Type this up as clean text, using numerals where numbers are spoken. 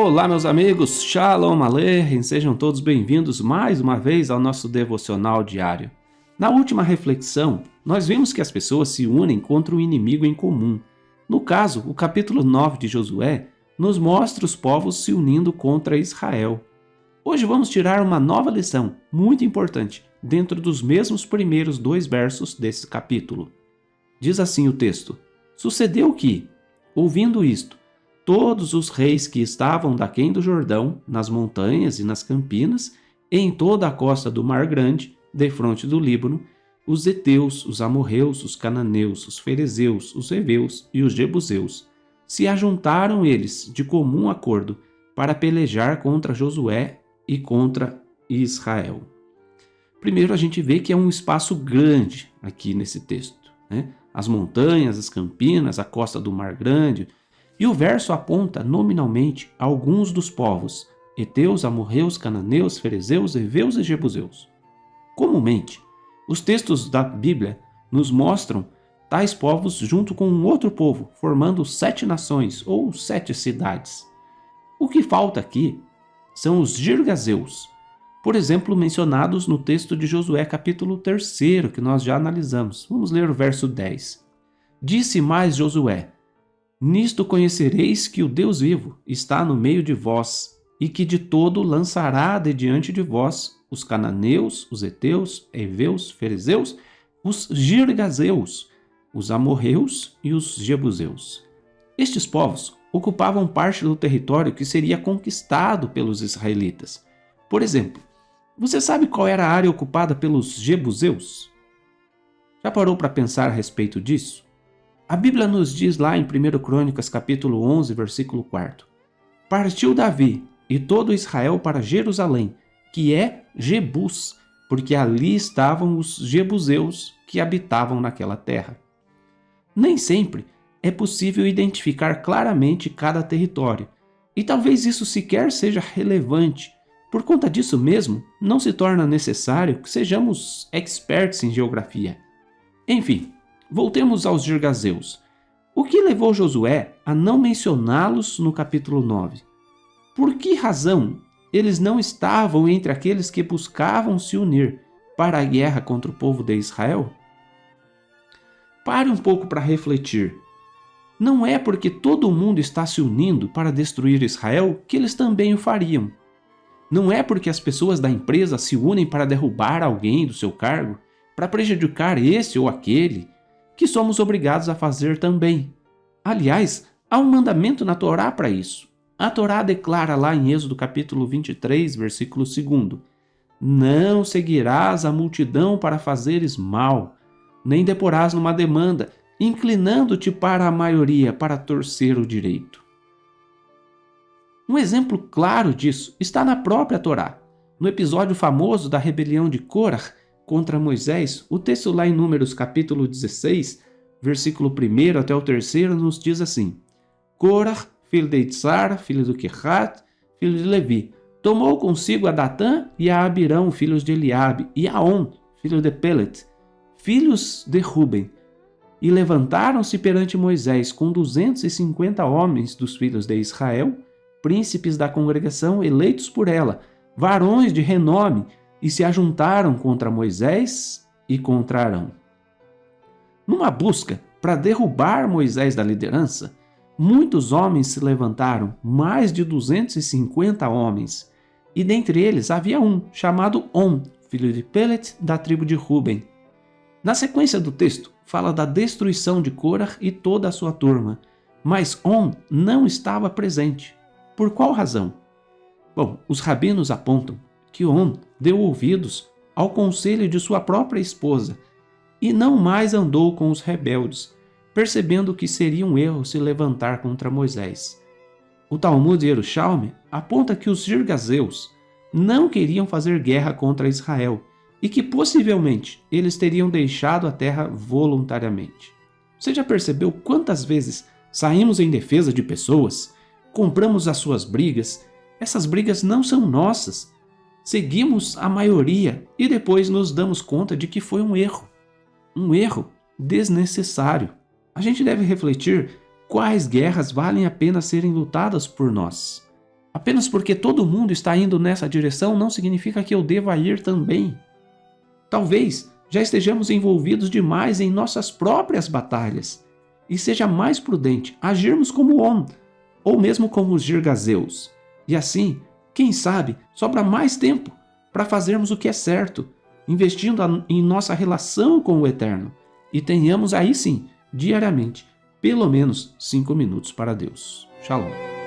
Olá, meus amigos, Shalom Aleichem, sejam todos bem-vindos mais uma vez ao nosso devocional diário. Na última reflexão, nós vimos que as pessoas se unem contra um inimigo em comum. No caso, o capítulo 9 de Josué nos mostra os povos se unindo contra Israel. Hoje vamos tirar uma nova lição, muito importante, dentro dos mesmos primeiros 2 versos desse capítulo. Diz assim o texto: Sucedeu que, ouvindo isto, todos os reis que estavam daquém do Jordão, nas montanhas e nas campinas, e em toda a costa do Mar Grande, defronte do Líbano, os heteus, os amorreus, os cananeus, os ferezeus, os heveus e os jebuseus, se ajuntaram eles de comum acordo para pelejar contra Josué e contra Israel. Primeiro a gente vê que é um espaço grande aqui nesse texto, né? As montanhas, as campinas, a costa do Mar Grande. E o verso aponta nominalmente alguns dos povos, heteus, amorreus, cananeus, ferezeus, heveus e jebuseus. Comumente, os textos da Bíblia nos mostram tais povos junto com um outro povo, formando 7 nações ou 7 cidades. O que falta aqui são os girgazeus, por exemplo, mencionados no texto de Josué capítulo 3, que nós já analisamos. Vamos ler o verso 10. Disse mais Josué: Nisto conhecereis que o Deus vivo está no meio de vós, e que de todo lançará de diante de vós os cananeus, os heteus, heveus, ferezeus, os girgazeus, os amorreus e os jebuseus. Estes povos ocupavam parte do território que seria conquistado pelos israelitas. Por exemplo, você sabe qual era a área ocupada pelos jebuseus? Já parou para pensar a respeito disso? A Bíblia nos diz lá em 1 Crônicas capítulo 11, versículo 4. Partiu Davi e todo Israel para Jerusalém, que é Jebus, porque ali estavam os jebuseus que habitavam naquela terra. Nem sempre é possível identificar claramente cada território, e talvez isso sequer seja relevante. Por conta disso mesmo, não se torna necessário que sejamos experts em geografia. Enfim, voltemos aos girgazeus. O que levou Josué a não mencioná-los no capítulo 9? Por que razão eles não estavam entre aqueles que buscavam se unir para a guerra contra o povo de Israel? Pare um pouco para refletir. Não é porque todo mundo está se unindo para destruir Israel que eles também o fariam. Não é porque as pessoas da empresa se unem para derrubar alguém do seu cargo, para prejudicar esse ou aquele, que somos obrigados a fazer também. Aliás, há um mandamento na Torá para isso. A Torá declara lá em Êxodo capítulo 23, versículo 2: Não seguirás a multidão para fazeres mal, nem deporás numa demanda, inclinando-te para a maioria para torcer o direito. Um exemplo claro disso está na própria Torá. No episódio famoso da rebelião de Corah contra Moisés, o texto lá em Números capítulo 16, versículo 1 até o 3, nos diz assim: Corah, filho de Itzar, filho do Quehat, filho de Levi, tomou consigo a Datã e a Abirão, filhos de Eliabe, e a On, filho de Pelet, filhos de Ruben, e levantaram-se perante Moisés com 250 homens dos filhos de Israel, príncipes da congregação eleitos por ela, varões de renome, e se ajuntaram contra Moisés e contra Arão. Numa busca para derrubar Moisés da liderança, muitos homens se levantaram, mais de 250 homens, e dentre eles havia um chamado On, filho de Pelet, da tribo de Ruben. Na sequência do texto, fala da destruição de Corah e toda a sua turma, mas On não estava presente. Por qual razão? Bom, os rabinos apontam que On deu ouvidos ao conselho de sua própria esposa e não mais andou com os rebeldes, percebendo que seria um erro se levantar contra Moisés. O Talmud Yerushalmi aponta que os girgazeus não queriam fazer guerra contra Israel e que possivelmente eles teriam deixado a terra voluntariamente. Você já percebeu quantas vezes saímos em defesa de pessoas, compramos as suas brigas? Essas brigas não são nossas. Seguimos a maioria e depois nos damos conta de que foi um erro desnecessário. A gente deve refletir quais guerras valem a pena serem lutadas por nós. A Apenas porque todo mundo está indo nessa direção não significa que eu deva ir também. Talvez já estejamos envolvidos demais em nossas próprias batalhas e seja mais prudente agirmos como On, ou mesmo como os Girgazeus. E assim, quem sabe, sobra mais tempo para fazermos o que é certo, investindo em nossa relação com o Eterno, e tenhamos aí sim, diariamente, pelo menos 5 minutos para Deus. Shalom.